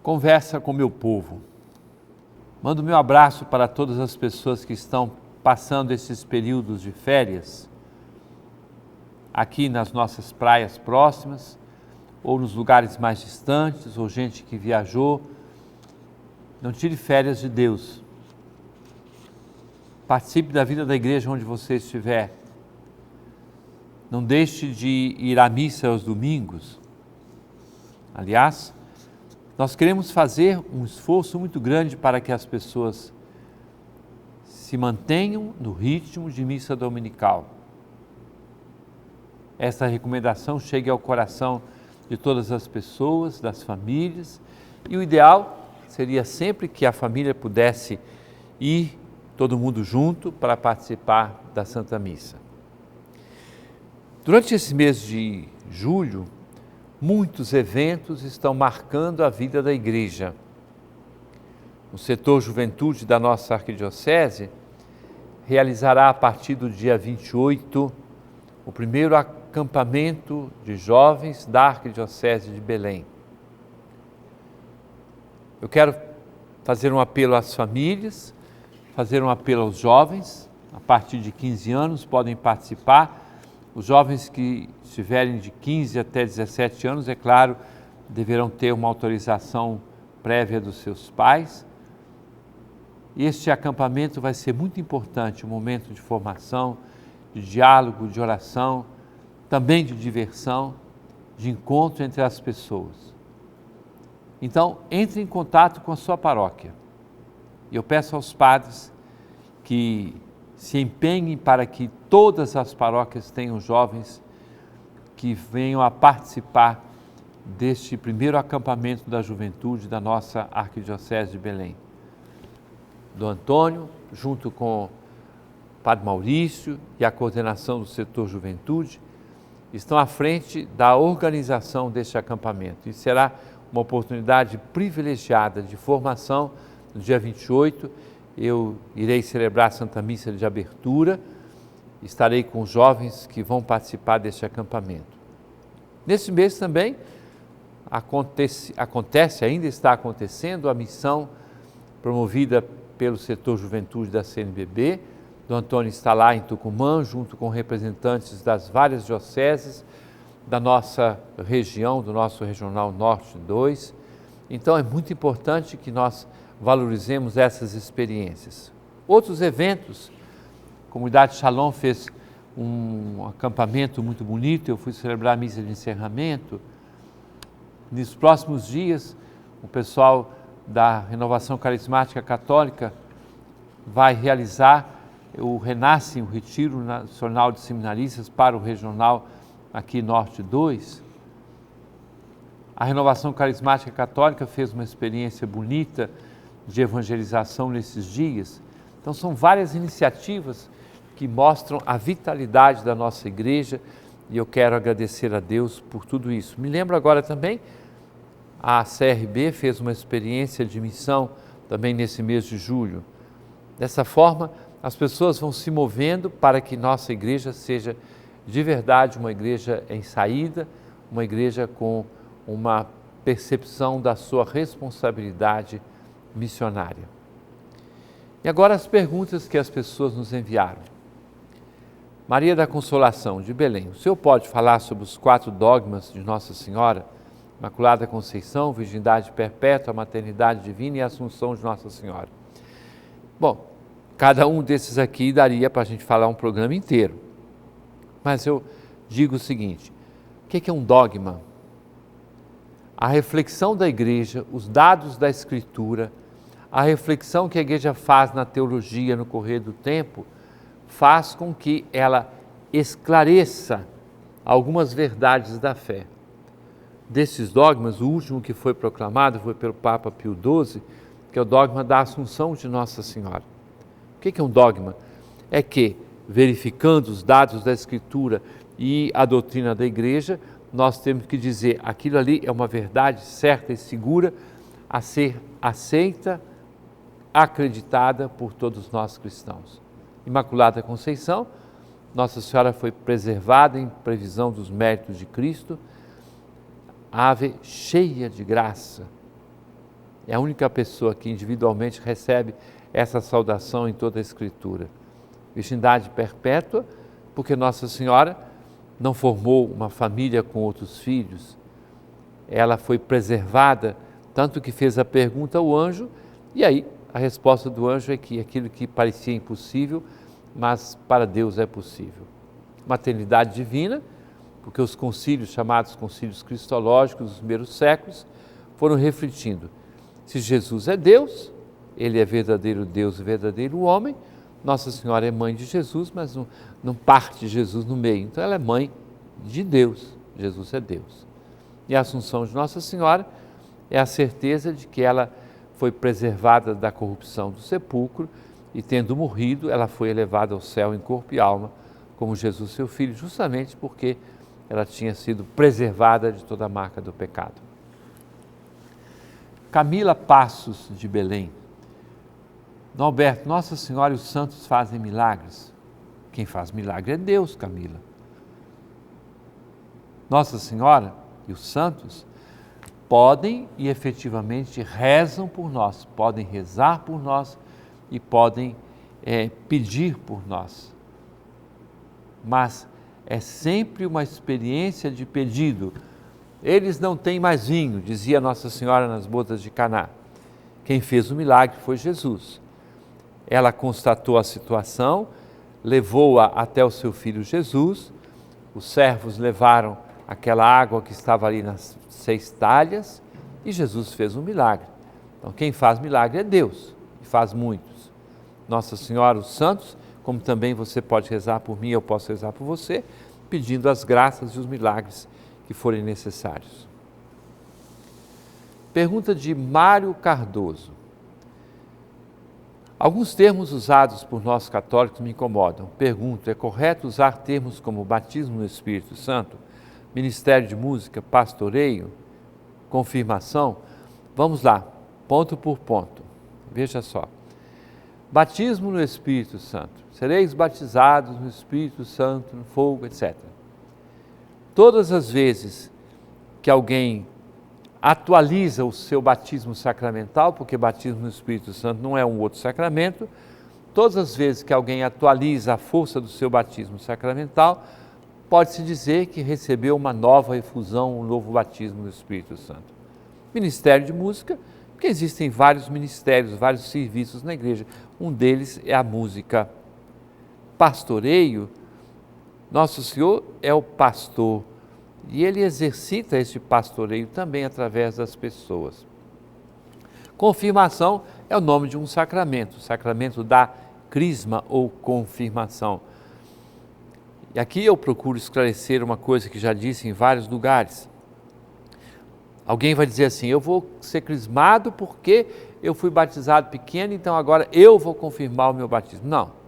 Conversa com meu povo. Mando meu abraço para todas as pessoas que estão passando esses períodos de férias aqui nas nossas praias próximas, ou nos lugares mais distantes, ou gente que viajou. Não tire férias de Deus. Participe da vida da igreja onde você estiver. Não deixe de ir à missa aos domingos. Aliás, nós queremos fazer um esforço muito grande para que as pessoas se mantenham no ritmo de missa dominical. Essa recomendação chegue ao coração de todas as pessoas, das famílias, e o ideal seria sempre que a família pudesse ir todo mundo junto para participar da Santa Missa. Durante esse mês de julho, muitos eventos estão marcando a vida da igreja. O setor juventude da nossa arquidiocese realizará a partir do dia 28 o primeiro acampamento de jovens da arquidiocese de Belém. Eu quero fazer um apelo às famílias, fazer um apelo aos jovens, a partir de 15 anos podem participar. Os jovens que estiverem de 15 até 17 anos, é claro, deverão ter uma autorização prévia dos seus pais. E este acampamento vai ser muito importante, um momento de formação, de diálogo, de oração, também de diversão, de encontro entre as pessoas. Então, entre em contato com a sua paróquia. E eu peço aos padres que se empenhem para que todas as paróquias tenham jovens que venham a participar deste primeiro acampamento da juventude da nossa arquidiocese de Belém. Do Antônio, junto com o Padre Maurício e a coordenação do setor juventude, estão à frente da organização deste acampamento. E será uma oportunidade privilegiada de formação no dia 28. Eu irei celebrar a Santa Missa de abertura, estarei com os jovens que vão participar deste acampamento. Nesse mês também ainda está acontecendo a missão promovida pelo setor juventude da CNBB. O Antônio está lá em Tucumã, junto com representantes das várias dioceses da nossa região, do nosso Regional Norte 2. Então é muito importante que nós valorizemos essas experiências. Outros eventos, a comunidade Shalom fez um acampamento muito bonito, eu fui celebrar a missa de encerramento. Nos próximos dias, o pessoal da Renovação Carismática Católica vai realizar o Renasce, o Retiro Nacional de Seminaristas para o Regional aqui Norte 2. A Renovação Carismática Católica fez uma experiência bonita de evangelização nesses dias. Então são várias iniciativas que mostram a vitalidade da nossa igreja e eu quero agradecer a Deus por tudo isso. Me lembro agora também, a CRB fez uma experiência de missão também nesse mês de julho. Dessa forma, as pessoas vão se movendo para que nossa igreja seja de verdade uma igreja em saída, uma igreja com uma percepção da sua responsabilidade missionária. E agora as perguntas que as pessoas nos enviaram. Maria da Consolação, de Belém, o senhor pode falar sobre os 4 dogmas de Nossa Senhora? Imaculada Conceição, Virgindade Perpétua, Maternidade Divina e Assunção de Nossa Senhora. Bom, cada um desses aqui daria para a gente falar um programa inteiro. Mas eu digo o seguinte, o que é um dogma? A reflexão da igreja, os dados da Escritura, a reflexão que a igreja faz na teologia no correr do tempo, faz com que ela esclareça algumas verdades da fé. Desses dogmas, o último que foi proclamado foi pelo Papa Pio XII, que é o dogma da Assunção de Nossa Senhora. O que é um dogma? É que, verificando os dados da Escritura e a doutrina da igreja, nós temos que dizer, aquilo ali é uma verdade certa e segura a ser aceita, acreditada por todos nós cristãos. Imaculada Conceição, Nossa Senhora foi preservada em previsão dos méritos de Cristo, Ave cheia de graça, É a única pessoa que individualmente recebe essa saudação em toda a Escritura. Virgindade perpétua, porque Nossa Senhora não formou uma família com outros filhos. Ela foi preservada, tanto que fez a pergunta ao anjo, e aí a resposta do anjo é que aquilo que parecia impossível, mas para Deus é possível. Maternidade divina, porque os concílios, chamados concílios cristológicos dos primeiros séculos, foram refletindo. Se Jesus é Deus, Ele é verdadeiro Deus e verdadeiro homem, Nossa Senhora é mãe de Jesus, mas não parte Jesus no meio. Então ela é mãe de Deus, Jesus é Deus. E a Assunção de Nossa Senhora é a certeza de que ela foi preservada da corrupção do sepulcro e, tendo morrido, ela foi elevada ao céu em corpo e alma, como Jesus, seu Filho, justamente porque ela tinha sido preservada de toda a marca do pecado. Camila Passos, de Belém. Norberto, Nossa Senhora e os santos fazem milagres. Quem faz milagre é Deus, Camila. Nossa Senhora e os santos podem e efetivamente rezam por nós, podem rezar por nós e podem pedir por nós. Mas é sempre uma experiência de pedido. Eles não têm mais vinho, dizia Nossa Senhora nas bodas de Caná. Quem fez o milagre foi Jesus. Ela constatou a situação, levou-a até o seu filho Jesus, os servos levaram aquela água que estava ali nas 6 talhas e Jesus fez um milagre. Então quem faz milagre é Deus, e faz muitos. Nossa Senhora, os santos, como também você pode rezar por mim, eu posso rezar por você, pedindo as graças e os milagres que forem necessários. Pergunta de Mário Cardoso. Alguns termos usados por nós católicos me incomodam. Pergunto, é correto usar termos como batismo no Espírito Santo, ministério de música, pastoreio, confirmação? Vamos lá, ponto por ponto. Veja só. Batismo no Espírito Santo. Sereis batizados no Espírito Santo, no fogo, etc. Todas as vezes que alguém atualiza o seu batismo sacramental, porque batismo no Espírito Santo não é um outro sacramento, todas as vezes que alguém atualiza a força do seu batismo sacramental, pode-se dizer que recebeu uma nova efusão, um novo batismo do Espírito Santo. Ministério de música, porque existem vários ministérios, vários serviços na igreja. Um deles é a música. Pastoreio, Nosso Senhor é o pastor e Ele exercita esse pastoreio também através das pessoas. Confirmação é o nome de um sacramento, o sacramento da crisma ou confirmação. E aqui eu procuro esclarecer uma coisa que já disse em vários lugares. Alguém vai dizer assim, eu vou ser crismado porque eu fui batizado pequeno, então agora eu vou confirmar o meu batismo. Não.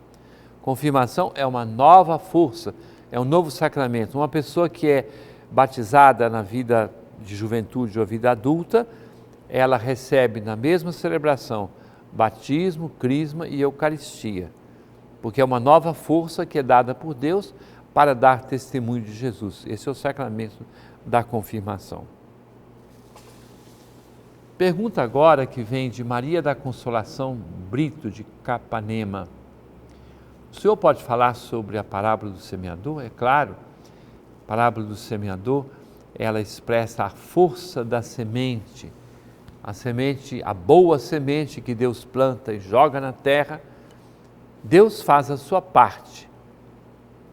Confirmação é uma nova força, é um novo sacramento. Uma pessoa que é batizada na vida de juventude ou vida adulta, ela recebe na mesma celebração batismo, crisma e eucaristia, porque é uma nova força que é dada por Deus para dar testemunho de Jesus. Esse é o sacramento da confirmação. Pergunta agora que vem de Maria da Consolação Brito, de Capanema. O senhor pode falar sobre a parábola do semeador? É claro, a parábola do semeador, ela expressa a força da semente, a boa semente que Deus planta e joga na terra. Deus faz a sua parte.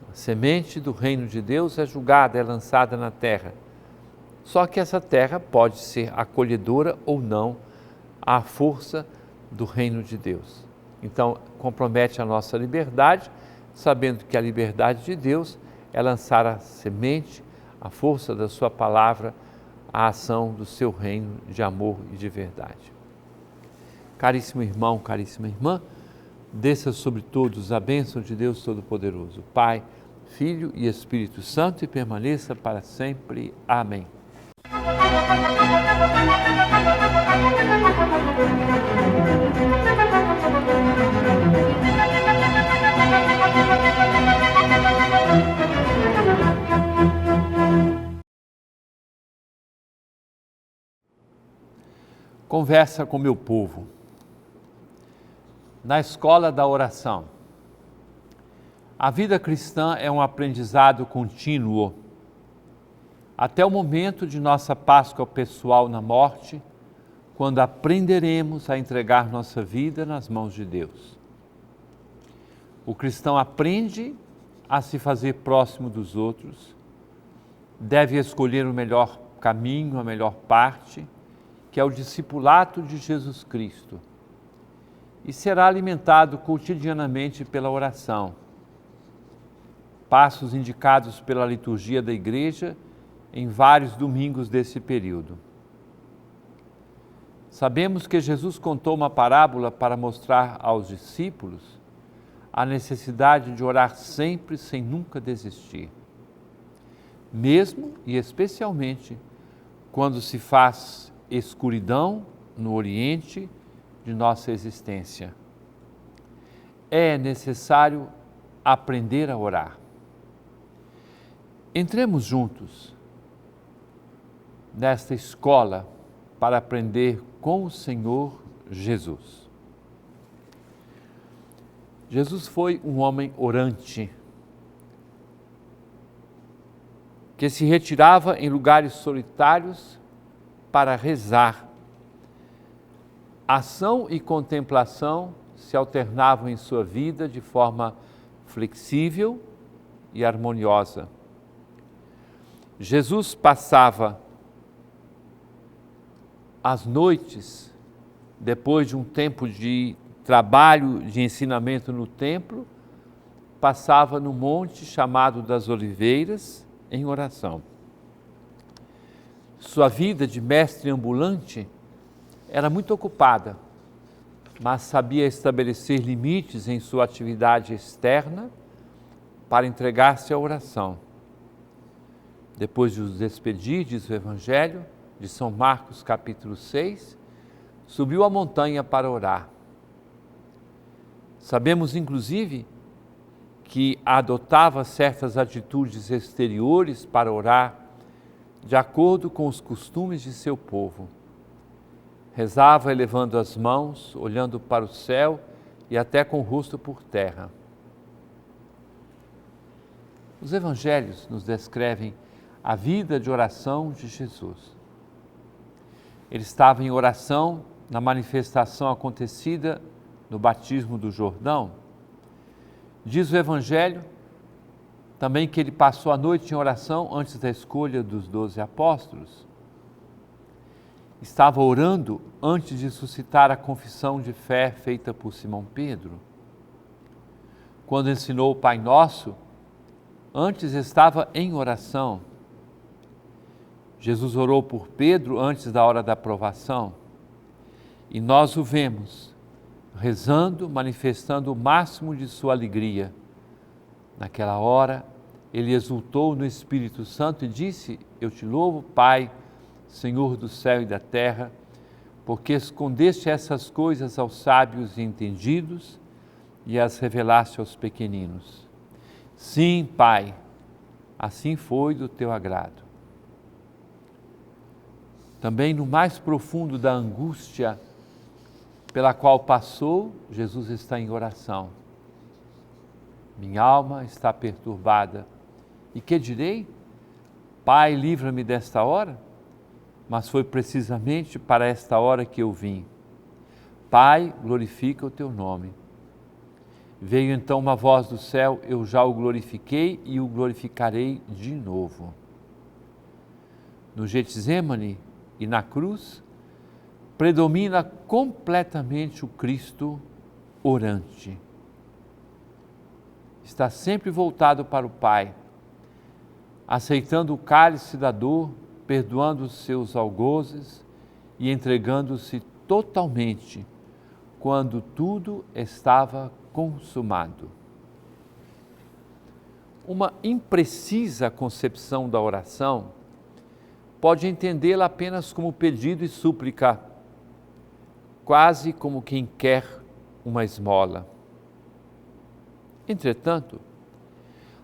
A semente do reino de Deus é julgada, é lançada na terra. Só que essa terra pode ser acolhedora ou não à força do reino de Deus. Então, compromete a nossa liberdade, sabendo que a liberdade de Deus é lançar a semente, a força da sua palavra, a ação do seu reino de amor e de verdade. Caríssimo irmão, caríssima irmã, desça sobre todos a bênção de Deus Todo-Poderoso, Pai, Filho e Espírito Santo, e permaneça para sempre. Amém. Conversa com meu povo. Na escola da oração. A vida cristã é um aprendizado contínuo. Até o momento de nossa Páscoa pessoal na morte, quando aprenderemos a entregar nossa vida nas mãos de Deus. O cristão aprende a se fazer próximo dos outros, deve escolher o melhor caminho, a melhor parte, que é o discipulado de Jesus Cristo, e será alimentado cotidianamente pela oração. Passos indicados pela liturgia da Igreja em vários domingos desse período. Sabemos que Jesus contou uma parábola para mostrar aos discípulos a necessidade de orar sempre sem nunca desistir, mesmo e especialmente quando se faz escuridão no oriente de nossa existência. É necessário aprender a orar. Entremos juntos nesta escola para aprender com o Senhor Jesus. Jesus foi um homem orante, que se retirava em lugares solitários para rezar. Ação e contemplação se alternavam em sua vida de forma flexível e harmoniosa. Jesus passava as noites, depois de um tempo de trabalho, de ensinamento no templo, passava no monte chamado das Oliveiras em oração. Sua vida de mestre ambulante era muito ocupada, mas sabia estabelecer limites em sua atividade externa para entregar-se à oração. Depois de os despedir, diz o Evangelho de São Marcos, capítulo 6, subiu a montanha para orar. Sabemos, inclusive, que adotava certas atitudes exteriores para orar, de acordo com os costumes de seu povo. Rezava elevando as mãos, olhando para o céu e até com o rosto por terra. Os evangelhos nos descrevem a vida de oração de Jesus. Ele estava em oração na manifestação acontecida no batismo do Jordão. Diz o Evangelho também que ele passou a noite em oração antes da escolha dos 12 apóstolos. Estava orando antes de suscitar a confissão de fé feita por Simão Pedro. Quando ensinou o Pai Nosso, antes estava em oração. Jesus orou por Pedro antes da hora da provação. E nós o vemos rezando, manifestando o máximo de sua alegria. Naquela hora, ele exultou no Espírito Santo e disse: Eu te louvo, Pai, Senhor do céu e da terra, porque escondeste essas coisas aos sábios e entendidos e as revelaste aos pequeninos. Sim, Pai, assim foi do teu agrado. Também no mais profundo da angústia pela qual passou, Jesus está em oração. Minha alma está perturbada. E que direi? Pai, livra-me desta hora? Mas foi precisamente para esta hora que eu vim. Pai, glorifica o teu nome. Veio então uma voz do céu: eu já o glorifiquei e o glorificarei de novo. No Getsêmani e na cruz, predomina completamente o Cristo orante. Está sempre voltado para o Pai, aceitando o cálice da dor, perdoando os seus algozes e entregando-se totalmente quando tudo estava consumado. Uma imprecisa concepção da oração pode entendê-la apenas como pedido e súplica, quase como quem quer uma esmola. Entretanto,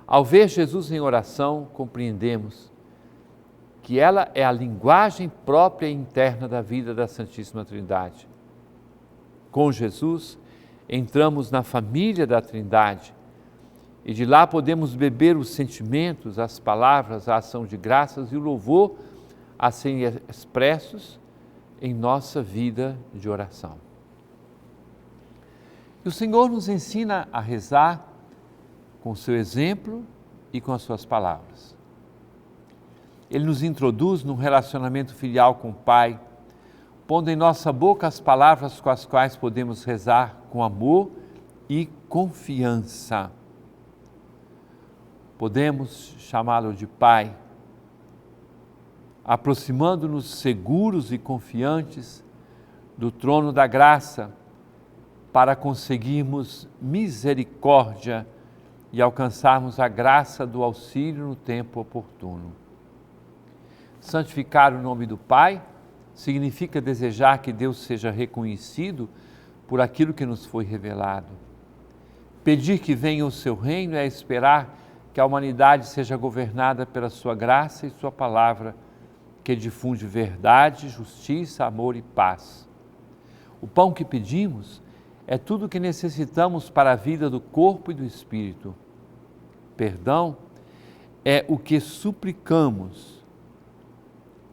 ao ver Jesus em oração, compreendemos que ela é a linguagem própria e interna da vida da Santíssima Trindade. Com Jesus, entramos na família da Trindade e de lá podemos beber os sentimentos, as palavras, a ação de graças e o louvor a serem expressos em nossa vida de oração. E o Senhor nos ensina a rezar com o seu exemplo e com as suas palavras. Ele nos introduz num relacionamento filial com o Pai, pondo em nossa boca as palavras com as quais podemos rezar com amor e confiança. Podemos chamá-lo de Pai, aproximando-nos seguros e confiantes do trono da graça para conseguirmos misericórdia e alcançarmos a graça do auxílio no tempo oportuno. Santificar o nome do Pai significa desejar que Deus seja reconhecido por aquilo que nos foi revelado. Pedir que venha o seu reino é esperar que a humanidade seja governada pela sua graça e sua palavra, que difunde verdade, justiça, amor e paz. O pão que pedimos é tudo o que necessitamos para a vida do corpo e do espírito. Perdão é o que suplicamos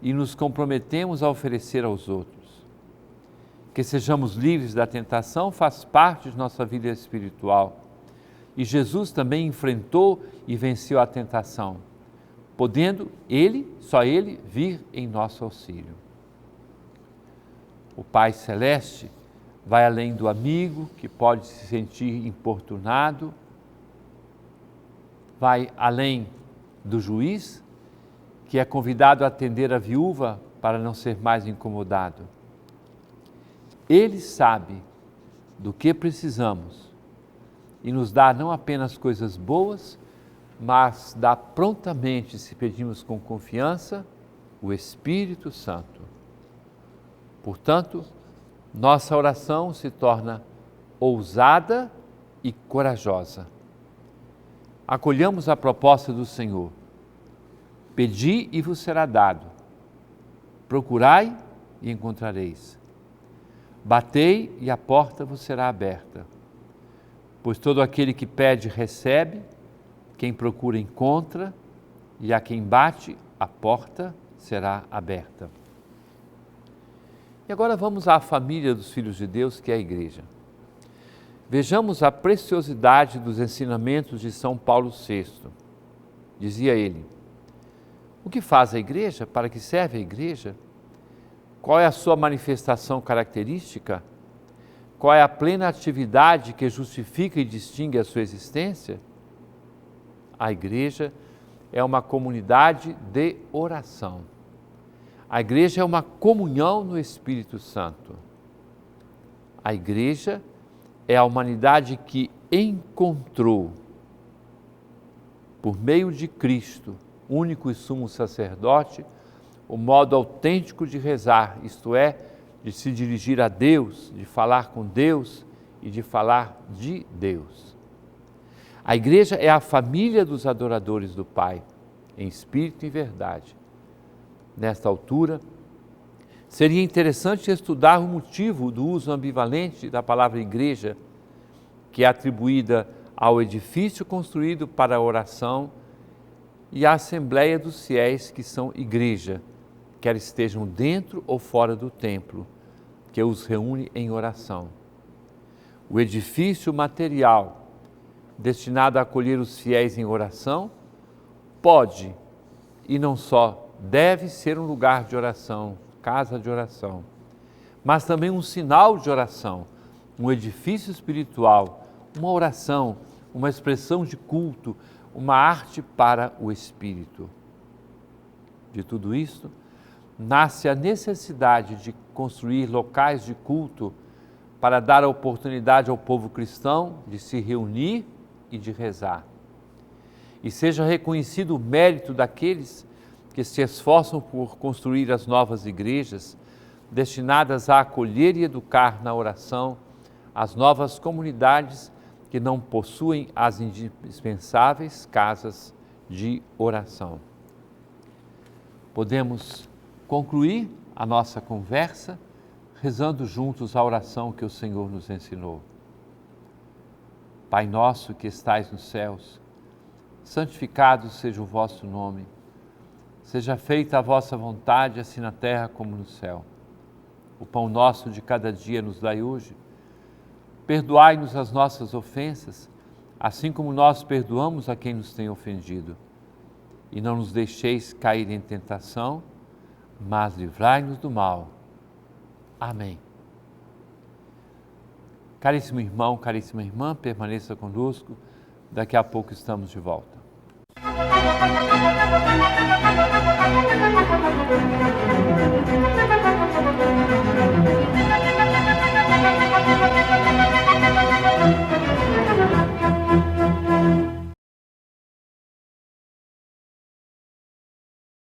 e nos comprometemos a oferecer aos outros. Que sejamos livres da tentação faz parte de nossa vida espiritual. E Jesus também enfrentou e venceu a tentação, podendo só Ele, vir em nosso auxílio. O Pai Celeste vai além do amigo que pode se sentir importunado, vai além do juiz que é convidado a atender a viúva para não ser mais incomodado. Ele sabe do que precisamos e nos dá não apenas coisas boas, mas dá prontamente, se pedimos com confiança, o Espírito Santo. Portanto, nossa oração se torna ousada e corajosa. Acolhamos a proposta do Senhor. Pedi e vos será dado. Procurai e encontrareis. Batei e a porta vos será aberta. Pois todo aquele que pede, recebe, quem procura, encontra, e a quem bate, a porta será aberta. E agora vamos à família dos filhos de Deus, que é a Igreja. Vejamos a preciosidade dos ensinamentos de São Paulo VI. Dizia ele: o que faz a Igreja? Para que serve a Igreja? Qual é a sua manifestação característica? Qual é a plena atividade que justifica e distingue a sua existência? A Igreja é uma comunidade de oração. A Igreja é uma comunhão no Espírito Santo. A Igreja é a humanidade que encontrou, por meio de Cristo, único e sumo sacerdote, o modo autêntico de rezar, isto é, de se dirigir a Deus, de falar com Deus e de falar de Deus. A Igreja é a família dos adoradores do Pai, em espírito e verdade. Nesta altura, seria interessante estudar o motivo do uso ambivalente da palavra igreja, que é atribuída ao edifício construído para a oração e à assembleia dos fiéis que são igreja, quer estejam dentro ou fora do templo, que os reúne em oração. O edifício material, destinado a acolher os fiéis em oração, pode, e não só deve ser um lugar de oração, casa de oração, mas também um sinal de oração, um edifício espiritual, uma oração, uma expressão de culto, uma arte para o espírito. De tudo isto, nasce a necessidade de construir locais de culto para dar a oportunidade ao povo cristão de se reunir e de rezar. E seja reconhecido o mérito daqueles que se esforçam por construir as novas igrejas, destinadas a acolher e educar na oração as novas comunidades que não possuem as indispensáveis casas de oração. podemos concluir a nossa conversa rezando juntos a oração que o Senhor nos ensinou. Pai nosso que estais nos céus, santificado seja o vosso nome. Seja feita a vossa vontade, assim na terra como no céu. O pão nosso de cada dia nos dai hoje. Perdoai-nos as nossas ofensas, assim como nós perdoamos a quem nos tem ofendido. E não nos deixeis cair em tentação, mas livrai-nos do mal. Amém. Caríssimo irmão, caríssima irmã, permaneça conosco. Daqui a pouco estamos de volta.